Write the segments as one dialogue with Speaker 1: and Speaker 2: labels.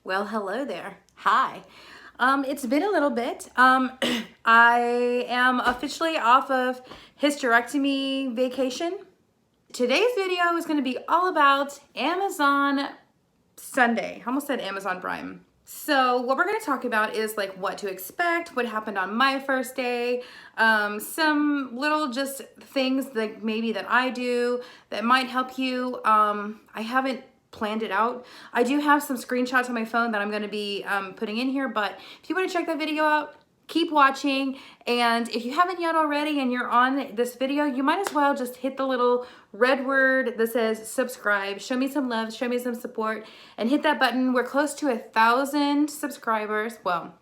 Speaker 1: Well, hello there. Hi. It's been a little bit. I am officially off of hysterectomy vacation. Today's video is going to be all about Amazon Sunday. I almost said Amazon Prime. So what we're going to talk about is like what to expect, what happened on my first day, some little just things like maybe that I do that might help you. I haven't planned it out. I do have some screenshots on my phone that I'm going to be putting in here, but if you want to check that video out, keep watching. And if you haven't yet already and you're on this video, you might as well just hit the little red word that says subscribe. Show me some love, show me some support, and hit that button. We're close to 1,000 subscribers. Well,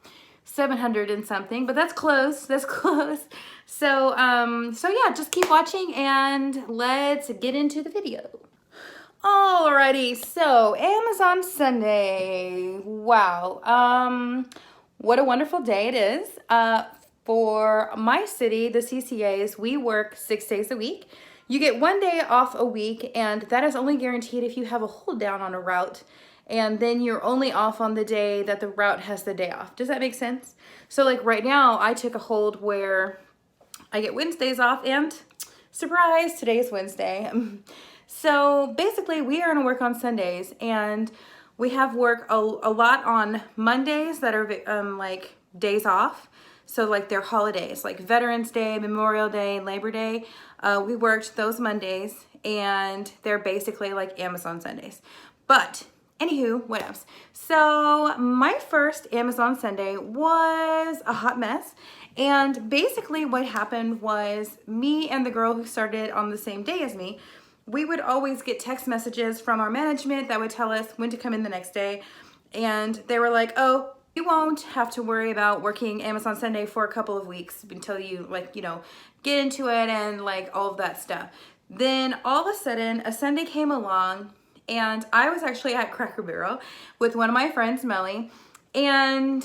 Speaker 1: 700 and something, but that's close. That's close. So yeah, just keep watching and let's get into the video. Alrighty, so Amazon Sunday. Wow. What a wonderful day it is. For my city, the CCAs, we work 6 days a week. You get 1 day off a week, and that is only guaranteed if you have a hold down on a route. And then you're only off on the day that the route has the day off. Does that make sense? So like right now, I took a hold where I get Wednesdays off, and surprise, today is Wednesday. So basically we are gonna work on Sundays, and we have work a lot on Mondays that are like days off. So like they're holidays, like Veterans Day, Memorial Day, and Labor Day. We worked those Mondays, and they're basically like Amazon Sundays. But anywho, what else? So my first Amazon Sunday was a hot mess. And basically what happened was me and the girl who started on the same day as me, we would always get text messages from our management that would tell us when to come in the next day. And they were like, oh, you won't have to worry about working Amazon Sunday for a couple of weeks until you get into it and like all of that stuff. Then all of a sudden a Sunday came along, and I was actually at Cracker Barrel with one of my friends, Melly, and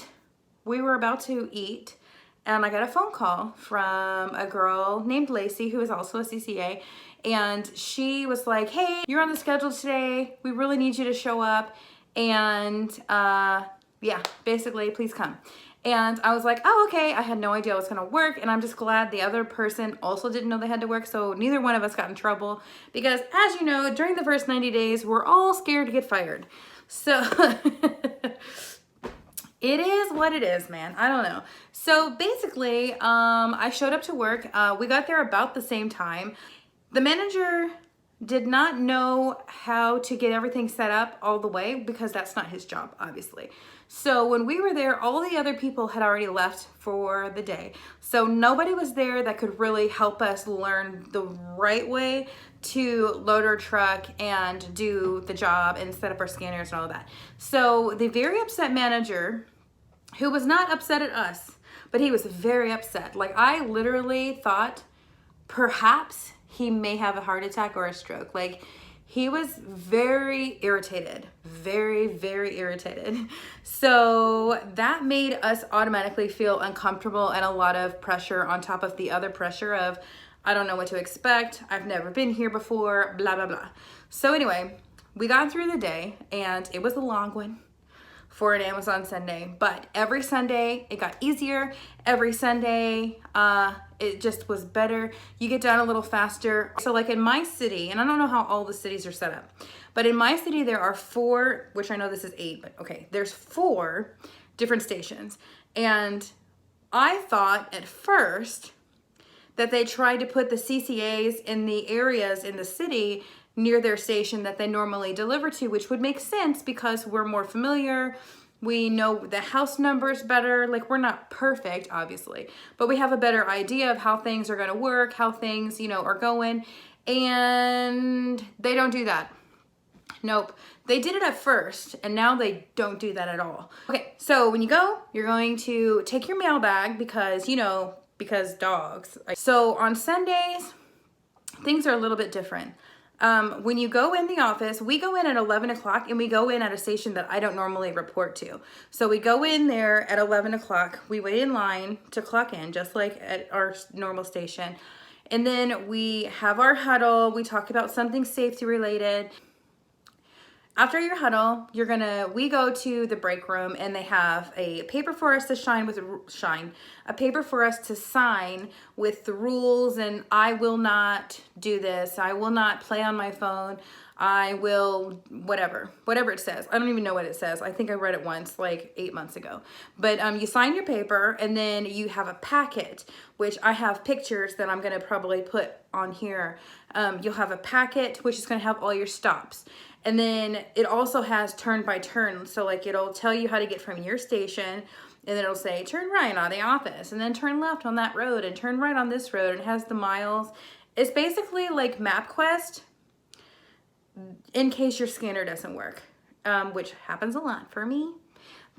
Speaker 1: we were about to eat. And I got a phone call from a girl named Lacey, who is also a CCA. And she was like, hey, you're on the schedule today. We really need you to show up. And yeah, basically, please come. And I was like, oh, okay. I had no idea it was gonna work. And I'm just glad the other person also didn't know they had to work. So neither one of us got in trouble. Because as you know, during the first 90 days, we're all scared to get fired. So it is what it is, man. I don't know. So basically, I showed up to work. We got there about the same time. The manager did not know how to get everything set up all the way because that's not his job, obviously. So when we were there, all the other people had already left for the day. So nobody was there that could really help us learn the right way to load our truck and do the job and set up our scanners and all of that. So the very upset manager, who was not upset at us, but he was very upset. Like I literally thought perhaps he may have a heart attack or a stroke. Like he was very irritated, very, very irritated. So that made us automatically feel uncomfortable and a lot of pressure on top of the other pressure of, I don't know what to expect. I've never been here before, blah, blah, blah. So anyway, we got through the day, and it was a long one for an Amazon Sunday, but every Sunday it got easier. Every Sunday it just was better. You get done a little faster. So like in my city, and I don't know how all the cities are set up, but in my city there are 4, which I know this is 8, but okay, there's 4 different stations. And I thought at first that they tried to put the CCAs in the areas in the city near their station that they normally deliver to, which would make sense because we're more familiar. We know the house numbers better. Like we're not perfect, obviously, but we have a better idea of how things are gonna work, how things, are going. And they don't do that. Nope. They did it at first, and now they don't do that at all. Okay, so when you go, you're going to take your mail bag because, because dogs. So on Sundays, things are a little bit different. When you go in the office, we go in at 11 o'clock, and we go in at a station that I don't normally report to. So we go in there at 11 o'clock. We wait in line to clock in, just like at our normal station. And then we have our huddle. We talk about something safety related. after your huddle, we go to the break room and they have a paper for us to a paper for us to sign with the rules, and I will not do this. I will not play on my phone. I will, whatever it says. I don't even know what it says. I think I read it once, like 8 months ago. But you sign your paper, and then you have a packet, which I have pictures that I'm gonna probably put on here. You'll have a packet, which is gonna have all your stops. And then it also has turn by turn. So like it'll tell you how to get from your station, and then it'll say turn right on the office, and then turn left on that road, and turn right on this road, and it has the miles. It's basically like MapQuest in case your scanner doesn't work, which happens a lot for me.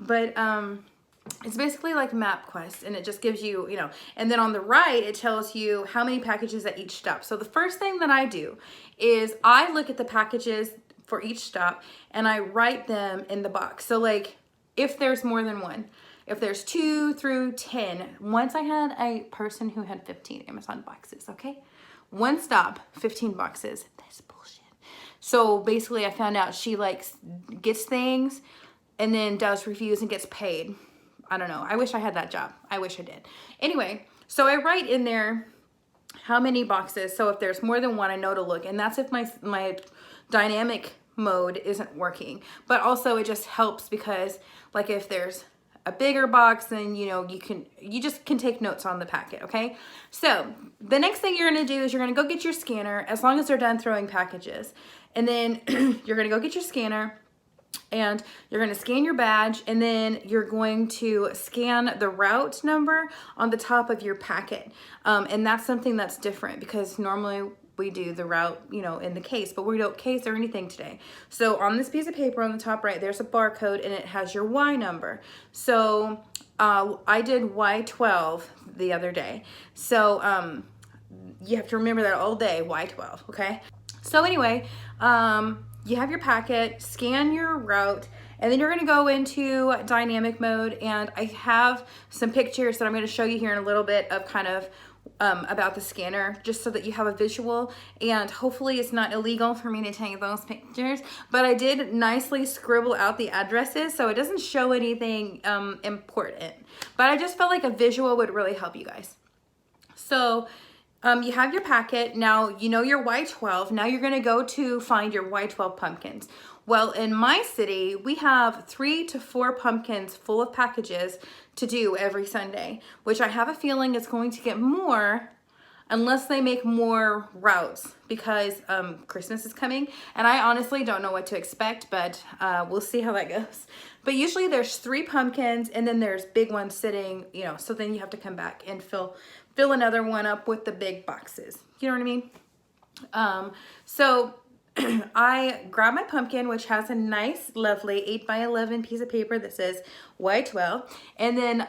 Speaker 1: But it's basically like MapQuest, and it just gives you, you know, and then on the right, it tells you how many packages at each stop. So the first thing that I do is I look at the packages for each stop and I write them in the box. So like if there's more than one, if there's 2 through 10, once I had a person who had 15 Amazon boxes, okay? One stop, 15 boxes. That's bullshit. So basically I found out she gets things and then does reviews and gets paid. I don't know. I wish I had that job. I wish I did. Anyway, so I write in there how many boxes. So if there's more than one, I know to look. And that's if my dynamic mode isn't working. But also it just helps because like if there's a bigger box, then you know you just can take notes on the packet, okay? So the next thing you're gonna do is you're gonna go get your scanner, as long as they're done throwing packages. And then you're gonna go get your scanner, and you're gonna scan your badge, and then you're going to scan the route number on the top of your packet. And that's something that's different because normally we do the route, you know, in the case, but we don't case or anything today. So on this piece of paper on the top right, there's a barcode and it has your Y number. So I did Y12 the other day. So you have to remember that all day, Y12, okay? So anyway, you have your packet, scan your route, and then you're gonna go into dynamic mode, and I have some pictures that I'm gonna show you here in a little bit of kind of about the scanner, just so that you have a visual, and hopefully it's not illegal for me to take those pictures, but I did nicely scribble out the addresses so it doesn't show anything important, but I just felt like a visual would really help you guys. So you have your packet. Now you know your Y12. Now you're gonna go to find your Y12 pumpkins. Well, in my city, we have 3 to 4 pumpkins full of packages to do every Sunday, which I have a feeling is going to get more unless they make more routes because Christmas is coming, and I honestly don't know what to expect, but we'll see how that goes. But usually there's 3 pumpkins, and then there's big ones sitting, you know, so then you have to come back and fill another one up with the big boxes. You know what I mean? So I grab my pumpkin, which has a nice, lovely 8x11 piece of paper that says Y12. And then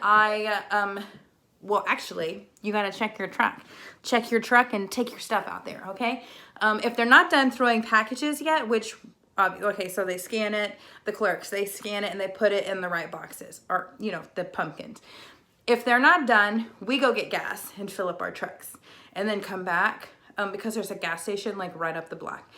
Speaker 1: well, actually, you gotta check your truck. Check your truck and take your stuff out there, okay? If they're not done throwing packages yet, which, okay, so they scan it, the clerks, they scan it and they put it in the right boxes, or, you know, the pumpkins. If they're not done, we go get gas and fill up our trucks and then come back because there's a gas station like right up the block.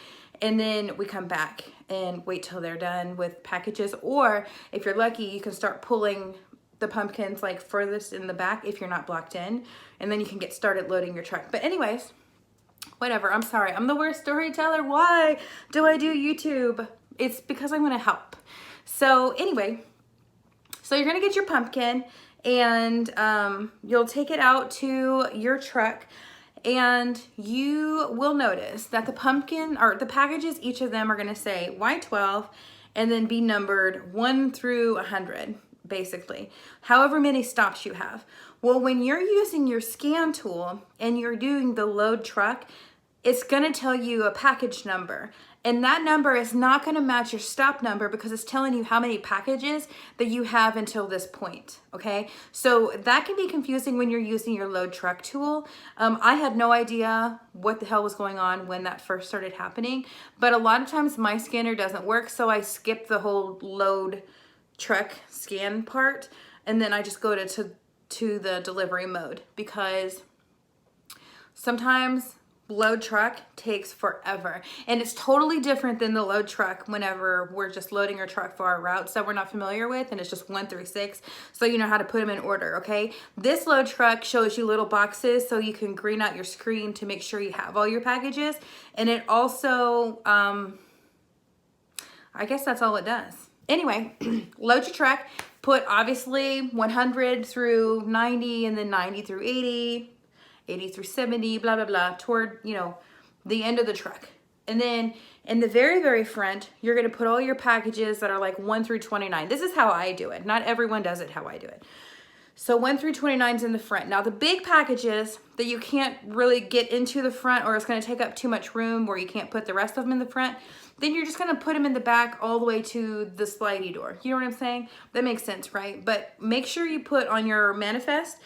Speaker 1: And then we come back and wait till they're done with packages. Or if you're lucky, you can start pulling the pumpkins like furthest in the back if you're not blocked in. And then you can get started loading your truck. But anyways, whatever. I'm sorry. I'm the worst storyteller. Why do I do YouTube? It's because I want to help. So anyway, so you're going to get your pumpkin and you'll take it out to your truck. And you will notice that the pumpkin, or the packages, each of them are gonna say Y12 and then be numbered 1 through 100, basically. However many stops you have. Well, when you're using your scan tool and you're doing the load truck, it's gonna tell you a package number. And that number is not gonna match your stop number because it's telling you how many packages that you have until this point, okay? So that can be confusing when you're using your load truck tool. I had no idea what the hell was going on when that first started happening, but a lot of times my scanner doesn't work, so I skip the whole load truck scan part, and then I just go to the delivery mode because sometimes load truck takes forever. And it's totally different than the load truck whenever we're just loading our truck for our routes that we're not familiar with, and it's just 1 through 6. So you know how to put them in order, okay? This load truck shows you little boxes so you can green out your screen to make sure you have all your packages. And it also, I guess that's all it does. Anyway, load your truck, put obviously 100 through 90 and then 90 through 80. 80 through 70, blah, blah, blah, toward, you know, the end of the truck. And then in the very, very front, you're going to put all your packages that are like 1 through 29. This is how I do it. Not everyone does it how I do it. So 1 through 29 is in the front. Now the big packages that you can't really get into the front, or it's going to take up too much room where you can't put the rest of them in the front, then you're just going to put them in the back all the way to the slidey door. You know what I'm saying? That makes sense, right? But make sure you put on your manifest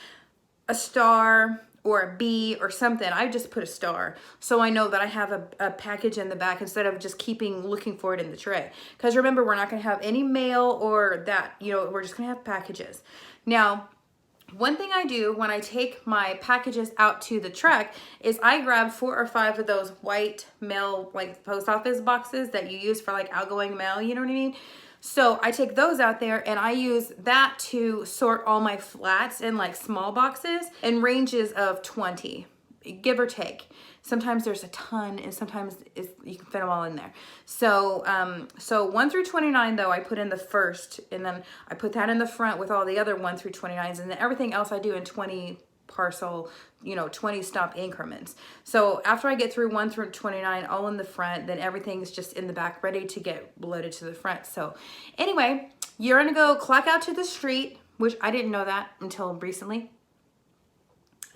Speaker 1: a star or a B or something. I just put a star so I know that I have a package in the back instead of just looking for it in the tray. Because remember, we're not going to have any mail or that, you know, we're just going to have packages. Now, one thing I do when I take my packages out to the truck is I grab 4 or 5 of those white mail, like post office boxes that you use for like outgoing mail, you know what I mean? So I take those out there and I use that to sort all my flats in like small boxes in ranges of 20, give or take. Sometimes there's a ton and sometimes you can fit them all in there. So, so 1 through 29 though, I put in the first, and then I put that in the front with all the other 1 through 29s, and then everything else I do in 20 parcel, you know, 20 stop increments. So after I get through 1 through 29 all in the front, then everything's just in the back ready to get loaded to the front. So anyway, you're gonna go clock out to the street, which I didn't know that until recently.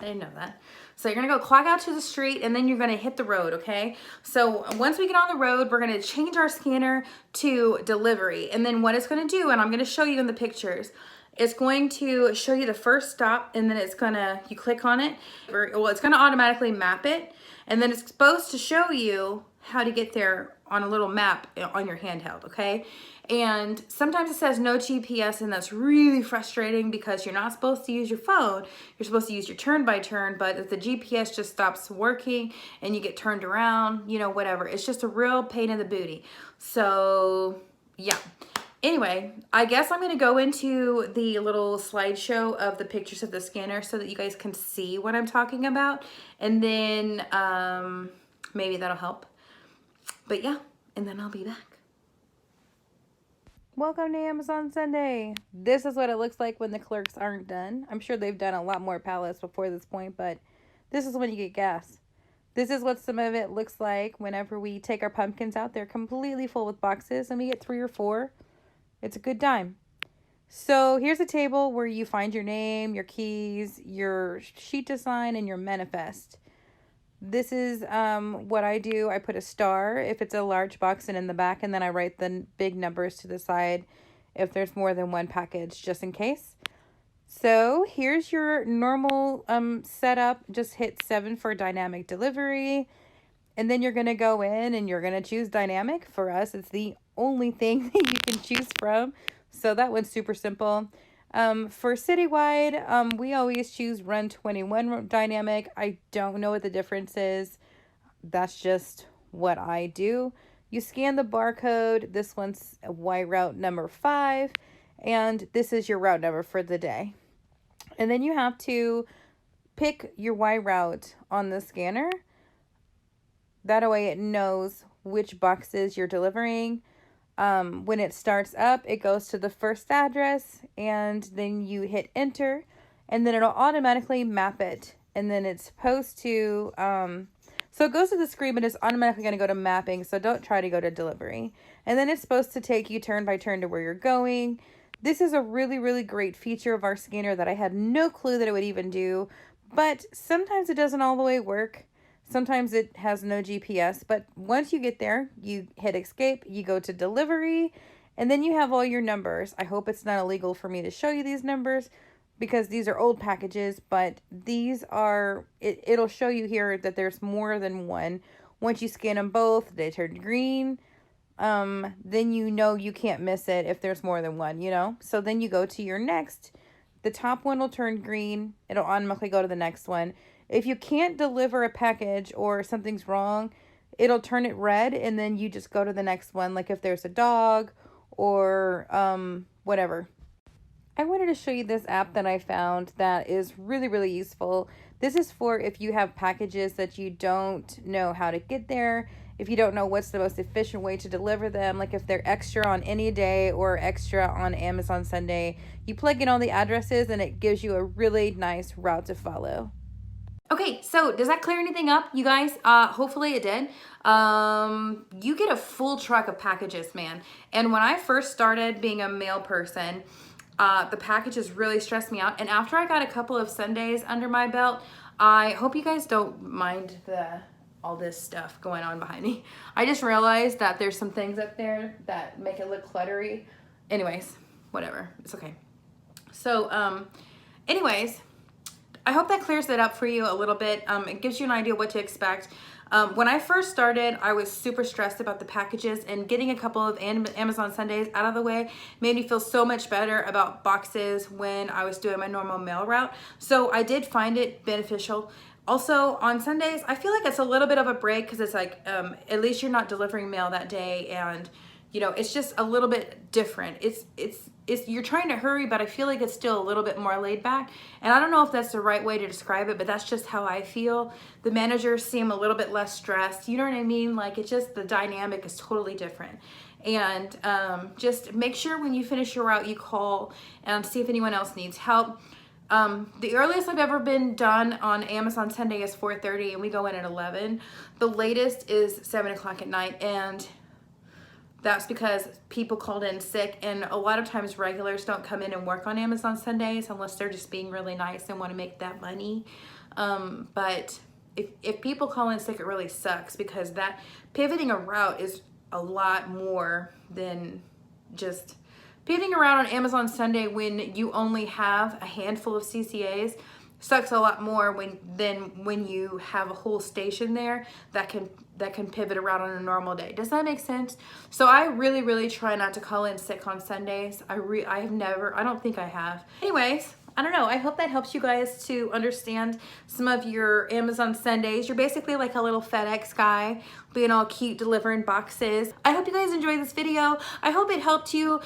Speaker 1: I didn't know that. So you're gonna go clock out to the street and then you're gonna hit the road, okay? So once we get on the road, we're gonna change our scanner to delivery. And then what it's gonna do, and I'm gonna show you in the pictures, it's going to show you the first stop, and then it's gonna, you click on it, well, it's gonna automatically map it, and then it's supposed to show you how to get there on a little map on your handheld, okay? And sometimes it says no GPS, and that's really frustrating because you're not supposed to use your phone. You're supposed to use your turn by turn, but if the GPS just stops working and you get turned around, you know, whatever. It's just a real pain in the booty. So, yeah. Anyway, I guess I'm gonna go into the little slideshow of the pictures of the scanner so that you guys can see what I'm talking about. And then maybe that'll help. But yeah, and then I'll be back. Welcome to Amazon Sunday. This is what it looks like when the clerks aren't done. I'm sure they've done a lot more pallets before this point, but this is when you get gas. This is what some of it looks like whenever we take our pumpkins out. They're completely full with boxes and we get 3 or 4. It's a good time. So here's a table where you find your name, your keys, your sheet to sign, and your manifest. This is what I do. I put a star if it's a large box and in the back, and then I write the big numbers to the side if there's more than one package, just in case. So here's your normal setup. Just hit 7 for dynamic delivery. And then you're going to go in and you're going to choose dynamic. For us, it's the only thing that you can choose from. So that one's super simple. For citywide, we always choose run 21 dynamic. I don't know what the difference is. That's just what I do. You scan the barcode. This one's Y route number 5. And this is your route number for the day. And then you have to pick your Y route on the scanner. That way it knows which boxes you're delivering. When it starts up, it goes to the first address, and then you hit enter, and then it'll automatically map it. And then it's supposed to, so it goes to the screen, but it's automatically going to go to mapping, so don't try to go to delivery. And then it's supposed to take you turn by turn to where you're going. This is a really, really great feature of our scanner that I had no clue that it would even do, but sometimes it doesn't all the way work. Sometimes it has no GPS, but once you get there, you hit escape, you go to delivery, and then you have all your numbers. I hope it's not illegal for me to show you these numbers because these are old packages, but these are, it'll show you here that there's more than one. Once you scan them both, they turn green. Then you know you can't miss it if there's more than one, you know? So then you go to your next. The top one will turn green. It'll automatically go to the next one. If you can't deliver a package or something's wrong, it'll turn it red, and then you just go to the next one, like if there's a dog or whatever. I wanted to show you this app that I found that is really, really useful. This is for if you have packages that you don't know how to get there, if you don't know what's the most efficient way to deliver them, like if they're extra on any day or extra on Amazon Sunday, you plug in all the addresses and it gives you a really nice route to follow. Okay, so does that clear anything up, you guys? Hopefully it did. You get a full truck of packages, man. And when I first started being a mail person, the packages really stressed me out. And after I got a couple of Sundays under my belt, I hope you guys don't mind all this stuff going on behind me. I just realized that there's some things up there that make it look cluttery. Anyways, whatever, it's okay. So, anyways, I hope that clears it up for you a little bit. It gives you an idea what to expect. When I first started, I was super stressed about the packages, and getting a couple of Amazon Sundays out of the way made me feel so much better about boxes when I was doing my normal mail route. So I did find it beneficial. Also, on Sundays, I feel like it's a little bit of a break because it's like, at least you're not delivering mail that day, and you know, it's just a little bit different. You're trying to hurry, but I feel like it's still a little bit more laid back. And I don't know if that's the right way to describe it, but that's just how I feel. The managers seem a little bit less stressed. You know what I mean? Like, it's just, the dynamic is totally different. And just make sure when you finish your route, you call and see if anyone else needs help. The earliest I've ever been done on Amazon Sunday is 4:30, and we go in at 11. The latest is 7 o'clock at night, and that's because people called in sick, and a lot of times regulars don't come in and work on Amazon Sundays unless they're just being really nice and want to make that money. But if people call in sick, it really sucks, because that pivoting a route is a lot more than just pivoting around on Amazon Sunday when you only have a handful of CCAs. Sucks a lot more than when you have a whole station there that can pivot around on a normal day. Does that make sense? So I really try not to call in sick on Sundays. I don't think I have. Anyways, I don't know. I hope that helps you guys to understand some of your Amazon Sundays. You're basically like a little FedEx guy, being all cute, delivering boxes. I hope you guys enjoyed this video. I hope it helped you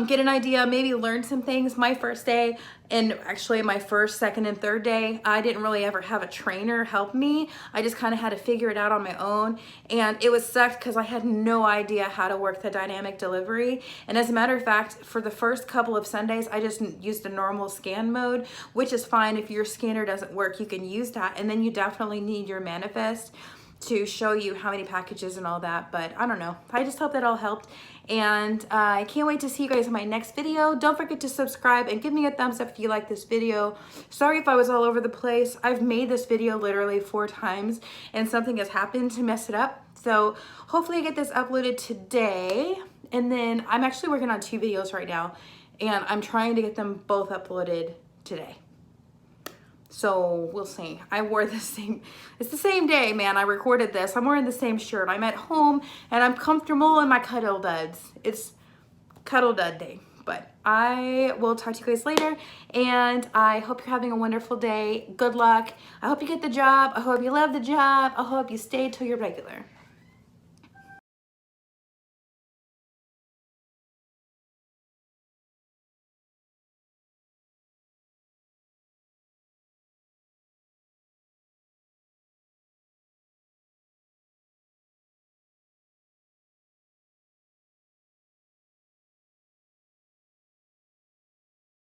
Speaker 1: get an idea, maybe learn some things. My first day, and actually my first, second, and third day, I didn't really ever have a trainer help me. I just kind of had to figure it out on my own. And it was sucked because I had no idea how to work the dynamic delivery. And as a matter of fact, for the first couple of Sundays, I just used a normal scan mode, which is fine. If your scanner doesn't work, you can use that. And then you definitely need your manifest to show you how many packages and all that. But I don't know. I just hope that all helped. And I can't wait to see you guys in my next video. Don't forget to subscribe and give me a thumbs up if you like this video. Sorry if I was all over the place. I've made this video literally 4 times and something has happened to mess it up. So hopefully I get this uploaded today. And then I'm actually working on 2 videos right now, and I'm trying to get them both uploaded today. So we'll see. I wore the same, it's the same day, man. I recorded this. I'm wearing the same shirt. I'm at home and I'm comfortable in my cuddle duds. It's cuddle dud day. But I will talk to you guys later, and I hope you're having a wonderful day. Good luck. I hope you get the job. I hope you love the job. I hope you stay till you're regular.